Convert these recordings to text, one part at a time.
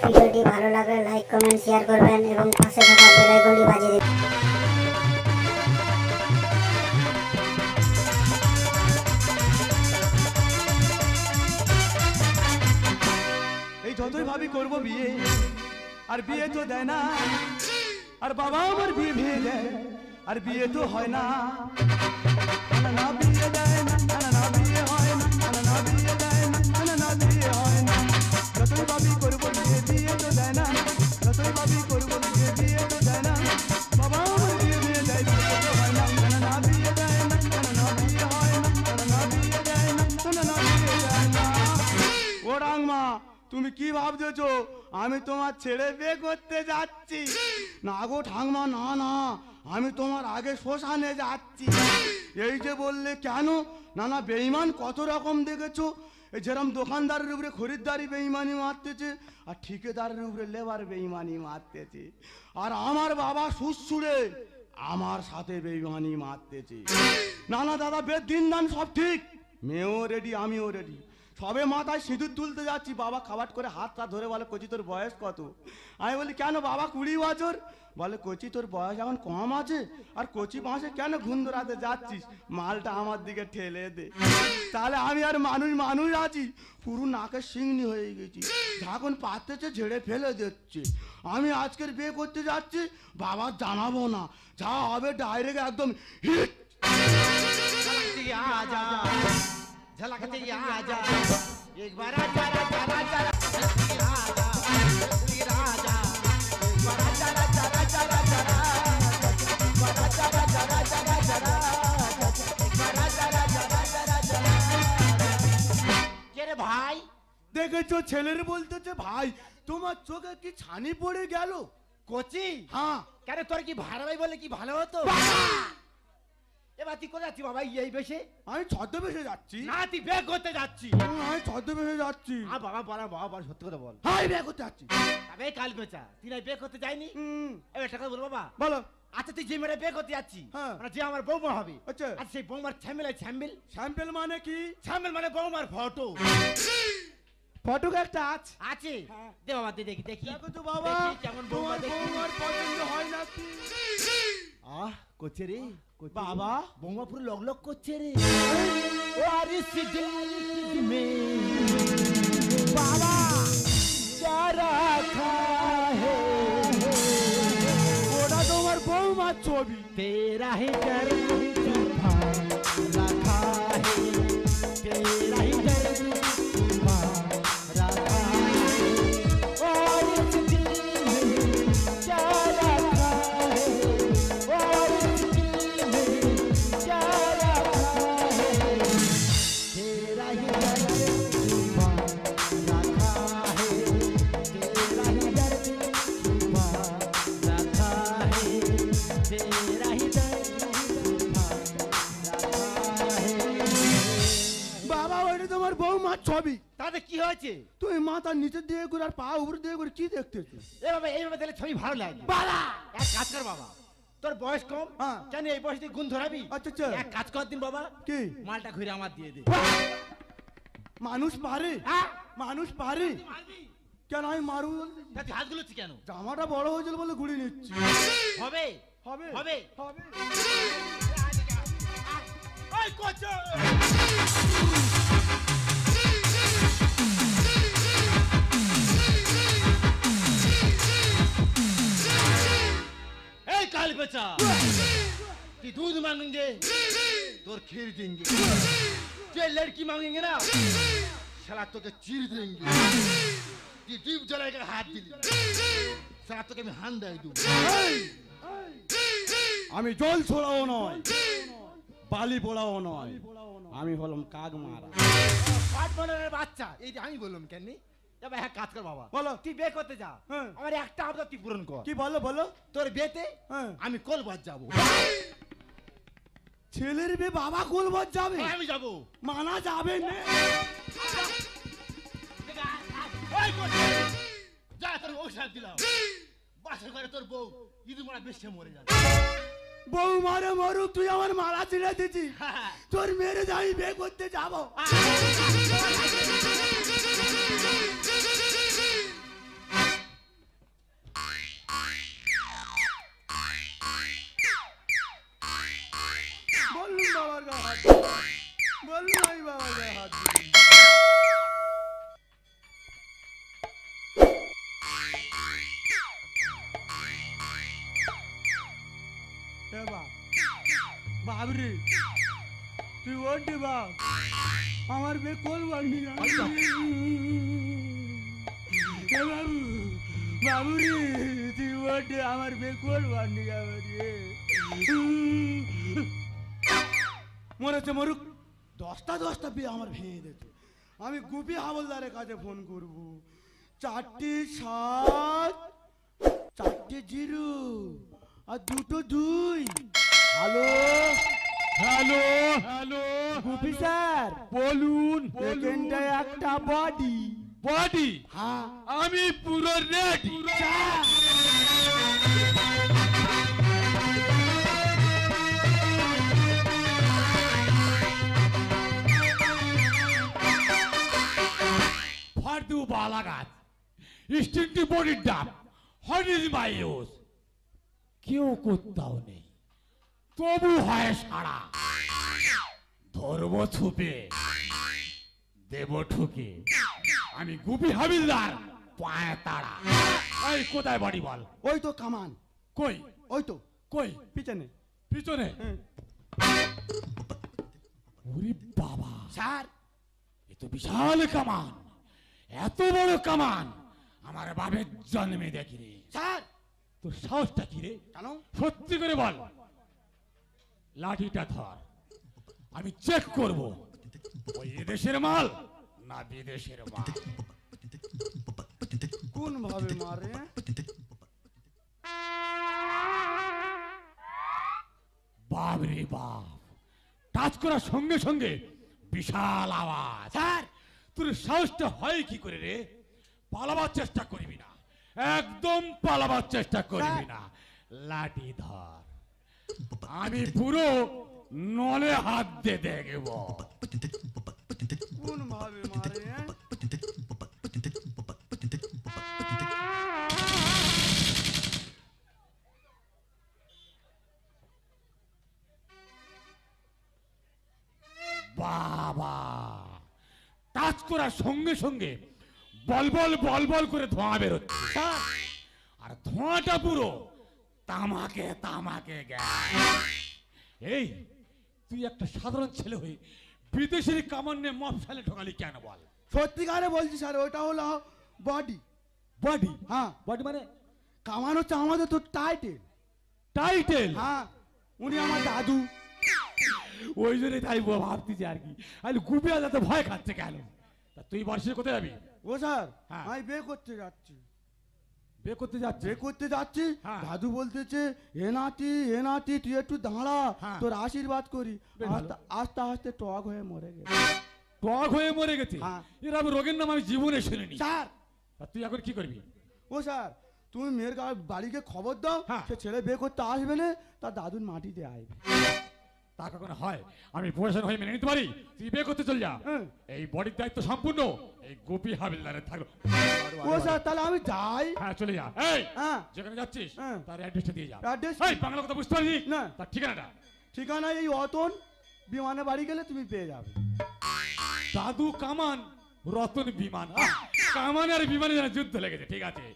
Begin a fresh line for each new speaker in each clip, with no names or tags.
ভিডিওটি ভালো লাগলে লাইক কমেন্ট শেয়ার করবেন এবং পাশে থাকা বেল আইকনটি বাজিয়ে দিন।
এই যতই ভাবি করব বিয়ে আর বিয়ে তো দেয় না, আর বাবা আমার বিয়ে ভেঙে দেয় আর বিয়ে তো হয় না। না বিয়ে দেয় না, না বিয়ে হয় না, না বিয়ে দেয় না, না বিয়ে হয় না। যতই ভাবি করব বিয়ে বিয়ে তো দেয় না, যতই ভাবি করব বিয়ে বিয়ে তো দেয় না। বাবা আমার বিয়ে ভেঙে দেয় বিয়ে তো হয় না, না বিয়ে দেয় না, না বিয়ে হয় না, না বিয়ে দেয় না, না বিয়ে দেয় না। ও রাংমা, তুমি কি ভাবছো আমি তোমার ছেড়ে বিয়ে করতে যাচ্ছি? না গো ঠাংমা, না না, আমি তোমার আগে শ্মশানে যাচ্ছি। এই যে বললে কেন? না না, বেঈমান কত রকম দেখেছো। এই যেরকম দোকানদারের উপরে খরিদ্দারি বেঈমানি মারতেছে, আর ঠিকাদারের উপরে লেবার বেঈমানি মারতেছে, আর আমার বাবা শ্বশুরে আমার সাথে বেঈমানি মারতেছে। না না দাদা, বেদ দিন দান সব ঠিক, মেয়েও রেডি আমিও রেডি, সবে মাথায় সিঁদুর তুলতে যাচ্ছি। বাবা খাবাট করে হাতটা ধরে বলে, কচি তোর বয়স কত? আমি বলি কেন বাবা? 20 বছর। বলে কচি তোর বয়স এখন কম আছে, আর কচি বাঁশে কেন ঘুন্দরাতে যাচ্ছিস? মালটা আমার দিকে ঠেলে দে। তাহলে আমি আর মানুষ আছি, পুরো নাকের সিংনি হয়ে গেছি, যখন পাতেছে ঝেড়ে ফেলে দিচ্ছে। আমি আজকের বিয়ে করতে যাচ্ছি, বাবা জানাবো না, যা হবে ডাইরেক্ট একদম হিট।
झलक चाहिए आजा एक बार आजा राजा राजा राजा एक बार आजा राजा राजा राजा एक बार आजा राजा राजा राजा एक बार आजा राजा राजा राजा কে রে ভাই?
দেখেছো ছেলের বলতেছে ভাই, তোমার চোখে কি ছানি পড়ে গেল?
কোচি?
হ্যাঁ।
কেন তোর কি ভাড়া ভাই বলে কি ভালো হতো? এবার তুই কোথায় যাচ্ছি বাবা? এই বেশে
আমি ছদ্মবেশে যাচ্ছি।
না, তুই বিয়ে করতে যাচ্ছি।
আমি ছদ্মবেশে যাচ্ছি।
বাবা বলা বাবা সত্যি কথা বল।
হ্যাঁ বিয়ে করতে যাচ্ছি।
তবে কাল বেচা তুই না বিয়ে করতে যাইনি? এবার একটা কথা বল বাবা।
বলো।
আচ্ছা তুই যে মেয়েটা বিয়ে করতে যাচ্ছি,
হ্যাঁ,
মানে যে আমার বৌমা হবে,
আচ্ছা
সেই বৌমার ছ্যাম্বেল ছ্যাম্বেল
স্যাম্পল মানে কি?
ছ্যাম্বেল মানে বৌমার ফটো।
ফটো একটা আছে?
আছে। দে বাবা দে, দেখি দেখি।
দেখো তো বাবা,
কেমন বৌমা দেখি।
বৌমার পছন্দ হয় না কি?
করছে রে
বাবা,
বৌমা পুরো লক লক করছে রে। ও আরে সিদিল মে বাবা যা রাখা হে,
ওটা তোমার বৌমার ছবি।
तेरा ही दर्द छुपा रखा है, तेरा ही दर्द छुपा रखा है, और इस दिल में क्या रखा है, और इस दिल में क्या रखा है, तेरा ही दर्द छुपा रखा है, तेरा ही दर्द छुपा रखा है, तेरा ही
বাবা ওটা তোমার বৌমার ছবি।
তাতে কি হয়েছে?
তুই মাথার নিচের দিকে করে আর পা উপর দিকে করে কি দেখতেছো?
এইভাবে দিলে ছবি ভালো লাগে বাবা। এক কাজ কর বাবা, তোর বয়স কম,
হ্যাঁ,
কেন এই বয়সে গুণ ধরাবি?
আচ্ছা আচ্ছা,
এক কাজ কর দিন বাবা,
কি?
মালটা ঘুরে আমার দিয়ে দে।
মানুষ পারে?
হ্যাঁ
মানুষ পারে কেন? আমি মারু।
তুই হাত গুলোচ্ছি কেন?
জামাটা বড় হয়েছিল বলে ঘুরে নিচ্ছি।
হবে
হবে
হবে
হবে।
এই কোচো এই काल बचा कि दूध मांगेंगे तो खीर देंगे, जो लड़की मांगेंगे ना साला तो के चीर देंगे, कि दीप जलाएगा हाथ दिली साला तो के मैं हाथ दे दूं।
আমি জল ছড়াও নয়, বালি পোড়াও নয়, আমি হলাম কাক মারা।
কাঠ বানানোর বাচ্চা। এই যে আমি বললাম কেন? এবার এক কাজ কর বাবা,
বলো।
তুই বিয়ে করতে যা,
হ্যাঁ,
আমার একটা আবদার তুই পূরণ কর।
কি বলো বলো?
তোর বিয়েতে
হ্যাঁ,
আমি কলবাজ যাবো।
ছেলের বিয়ে বাবা কোলবাদ যাবে?
আমি যাবো।
মানা যাবে না।
যা তোর ঔষধ দিলাম, বাসর করে তোর বউ ইঁদুর মারা বেশি মরে যাবে।
বউ মারে মরুক, তুই আমার মালা ছিঁড়ে দিছি, তোর মেরে আমি বিয়ে করতে যাবো। ওরে বাপ, বাবরে তুই ওঠে বাপ, আমার বেকল বাড়ি বাবু, বাবু রে তুই ওঠে, আমার বেকল বাড়ি যাবে রে। মনে হচ্ছে মরুক, 10টা বিয়ে আমার ভেঙে দিত। আমি গুপি হাবলদারের কাছে ফোন করব। 4টে 7, 4টে 0 আর 2টো 2। Hello
hello hello
Gupi sir
বলুন
এখানটায় একটা বডি।
বডি
হ্যাঁ
আমি পুরো রেডি। ফার্দু বালাগাত ইনস্টিংটিভ বডির ডাব, হোয়াট ইজ মাই ইউজ? কেউ কোথাও নেই, তবু হয় সারা। ধরব ছুপে, দেব ঠুকে, আমি গুপি হাবিলদার পায়ে তাড়া। এই কোথায় বাড়ি বল?
ওই তো কামান,
কই
ওই তো
কই?
পিছনে।
পিছনে?
হ্যাঁ।
ওরে বাবা,
স্যার
এ তো বিশাল কামান, এত বড় কামান আমার বাপের জন্মে দেখিনি।
স্যার
তোর সাহসটা কি রে?
কেন?
সত্যি করে বল। লাঠিটা ধর, আমি চেক করব ওই এদেশের মাল না বিদেশের মাল।
কোন ভাবে মারে?
বাপ রে বাপ, টাচ করার সঙ্গে সঙ্গে বিশাল আওয়াজ।
স্যার
তোর সাহসটা হয় কি করে রে? পালাবার চেষ্টা করবি না, একদম পালাবার চেষ্টা করবি না। লাঠি ধর, আমি পুরো নলে হাত দিয়ে দেখব।
কোন ভাবে মারে?
বাবা, টাচ করার সঙ্গে সঙ্গে বল বল বল বল করে ধোঁয়া বেরোচ্ছে, আর ধোঁয়াটা পুরো তামাকে তামাকে গ্যাস। এই তুই একটা সাধারণ ছেলে হয়ে বিদেশের কামান্নে মফসালে ঢোকালি কেন বল?
সত্যিকারে বলছি স্যার, ওটা হলো বডি।
বডি?
হ্যাঁ
বডি মানে?
কামান হচ্ছে আমাদের তো টাইটেল।
টাইটেল?
হ্যাঁ উনি আমার দাদু।
ওই জন্যই তাই ভাবতেছি আর কি, আমি গুপিয়া যাতে ভয় খাচ্ছে কেন। তা তুই বর্ষে কোথায় যাবি?
ও স্যার
হ্যাঁ।
আমি বিয়ে করতে যাচ্ছি।
বিয়ে করতে যাচ্ছে?
বিয়ে করতে যাচ্ছি,
হ্যাঁ।
দাদু বলতেছে এ নাতি তুই একটু দাঁড়া,
হ্যাঁ।
তোর আশীর্বাদ করি।
বেশ ভালো।
আস্তে আস্তে টক হয়ে মরে গেছে।
টক হয়ে মরে গেছে?
হ্যাঁ।
এরকম রোগের নাম আমি জীবনে শুনিনি।
স্যার
তা তুই এখন কি করবি?
ও স্যার তুমি মেয়ের বাড়িকে খবর দাও,
হ্যাঁ।
সে ছেলে বিয়ে করতে আসবে না, তার দাদুর মাটিতে আসবে।
তা কখনো হয়? আমি প্রশাসন হয়ে মেনে নিতে পারি? তুই বিয়ে করতে চল যা।
হ্যাঁ।
এই বডির দায়িত্ব সম্পূর্ণ এই গোপী হাবিলদারের থাকবে।
ও স্যার তাহলে আমি যাই।
হ্যাঁ চলে যা। এই
হ্যাঁ
যেখানে যাচ্ছিস
হ্যাঁ।
তার অ্যাড্রেসটা দিয়ে যা।
Address?
এই বাংলা কথা বুঝতে পারলি
না।
তার ঠিকানাটা?
ঠিকানা এই অতন বিমানে বাড়ি গেলে তুমি পেয়ে যাবে।
দাদু কামান, রতন বিমান। কামান আর বিমানে যেন যুদ্ধ লেগেছে। ঠিক আছে,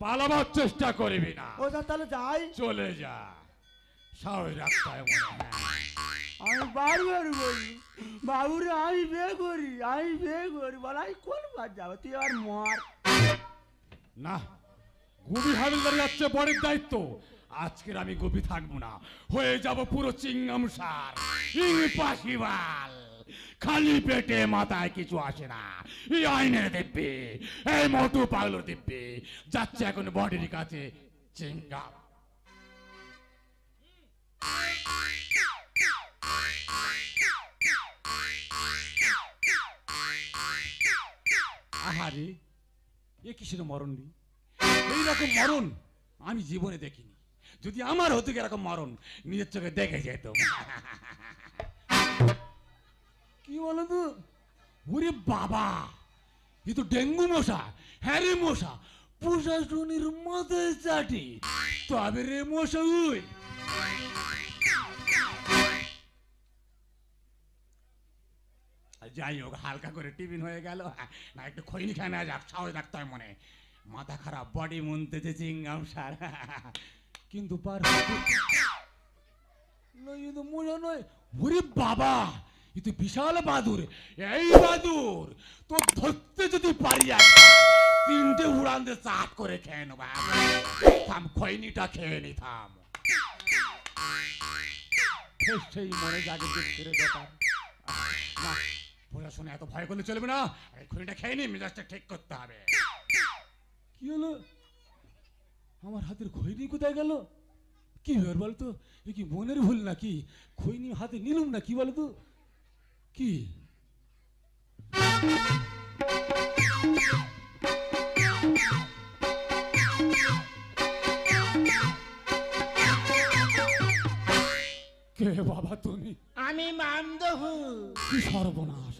পালাবার চেষ্টা করবি না।
ও স্যার তাহলে যাই।
চলে যা, সাহস রাখতে হয় মনে হয়।
আমি বারবার বলি বাবুরে আমি বিয়ে করি বলা কোন বার যাবো, তুই আর মর।
না, গুপি হাবিলদার যাচ্ছে বড়ের দায়িত্ব। আজকের আমি গুপি থাকবো না, হয়ে যাব পুরো চিংগাম সার, ইম্পসিবল। খালি পেটে মাথায় কিছু আসে না। এই আইনের দিব্যি, এই মোটু পাগলোর দিব্যি যাচ্ছে এখন বডির কাছে চিংগাম। আহারে, এ কিসের মরণ রে? এইরকম মরণ আমি জীবনে দেখিনি। যদি আমার হতো এরকম মরণ, নিজের চোখে দেখে যেত। কি বলো তো? ওরে বাবা, এ তো ডেঙ্গু মশা। হ্যাঁ রে মশা, প্রশাসনের মাথায় চাটি। তবে রে মশা উই, যাই হোক হালকা করে টিফিন হয়ে গেল। না একটু খৈনি খায় না যাক, সাহস রাখতে হয় মনে। মাথা খারাপ, বডি মনতেছে চিংগাম সার। কিন্তু পার নয় এ তো মজা নয়। ওরে বাবা, এ তো বিশাল বাদুর। এই বাদুর, তো ধরতে যদি পারি একবার, 3টে উড়ান দিয়ে চাট করে খেয়ে নেবো। থাম, খৈনিটা খেয়ে নি, থাম। সেই মনে জাগে যে ছেড়ে ব্যাপার। না, পড়াশোনা এত ভয় করলে চলবে না। এই খৈনিটা খেয়ে নি, মেজাজটা ঠিক করতে হবে। কি হলো? আমার হাতের খৈনি কোথায় গেল? কি ব্যাপার বলতো? এ কি মনের ভুল নাকি? খৈনি হাতে নিলুম না, কি বলতো? কি কে বাবা তুমি?
আমি মামদহু।
কি সর্বনাশ!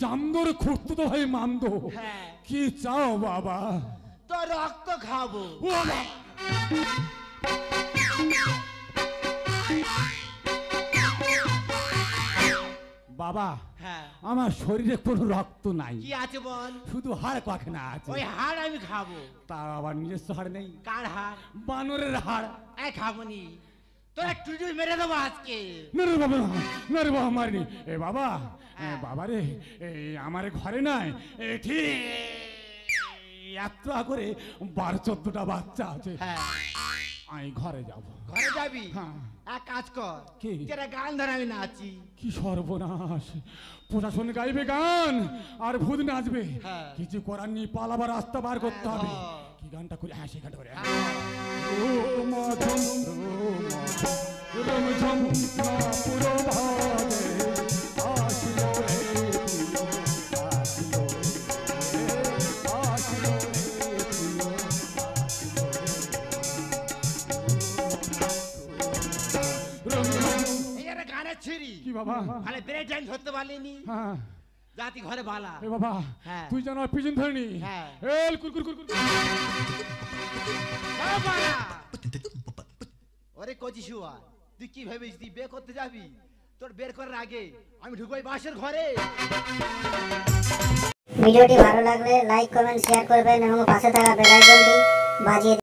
জামদরে খুঁড়তো তো ভাই মামদো।
হ্যাঁ।
কি চাও বাবা?
তো রক্ত খাবো।
ও বাবা! বাবা,
হ্যাঁ।
আমার শরীরে কোনো রক্ত নাই,
কি আছে বল?
শুধু হাড় কখনা আছে।
ওই হাড় আমি খাবো।
তা আবার নিজস্ব হাড় নেই?
কার হাড়?
বানরের হাড়।
এই খাবো নি, তোরা টুটুই মেরে দেবো আজকে।
না রে বাবা, না রে বাবা, মারিনি। এ বাবা, বাবা রে, এই আমার ঘরে নাই ঠিক এত করে 12-14টা বাচ্চা আছে।
হ্যাঁ।
আমি ঘরে যাব।
ঘরে যাবি?
হ্যাঁ।
এক কাজ কর,
কি?
যেটা গান ধরে আমি নাচি।
কি সর্বনাশ! প্রশাসন গাইবে গান আর ভূত নাচবে।
হ্যাঁ।
কিছু করার নেই, পালাবার রাস্তা বার করতে হবে।
হ্যাঁ।
কি গানটা করি? হ্যাঁ, সেই গানটা করে।
হ্যাঁ।
রমঝম না পুরো ভাবে আসলো রে প্রিয়, আসলো রে, আসলো রে প্রিয়, আসলো রে। রমঝম।
এই একটা গানের ছিরি।
কি বাবা?
ভালো ব্রেক টাইম ধরতে পারলিনি।
হ্যাঁ।
জাতি ঘরে বালা।
এ বাবা,
হ্যাঁ।
তুই জানো পিছন ধরনি?
হ্যাঁ।
এল কুরকুর কুরকুর।
যাও বালা। ওরে কচি শুয়া, তুই কি ভেবেছিস তুই বিয়ে করতে যাবি? তোর বের করার আগে আমি ঢুকবো বাসের ঘরে।
ভিডিওটি ভালো লাগলে লাইক কমেন্ট শেয়ার করবেন এবং পাশে থাকা বেল আইকনটি বাজিয়ে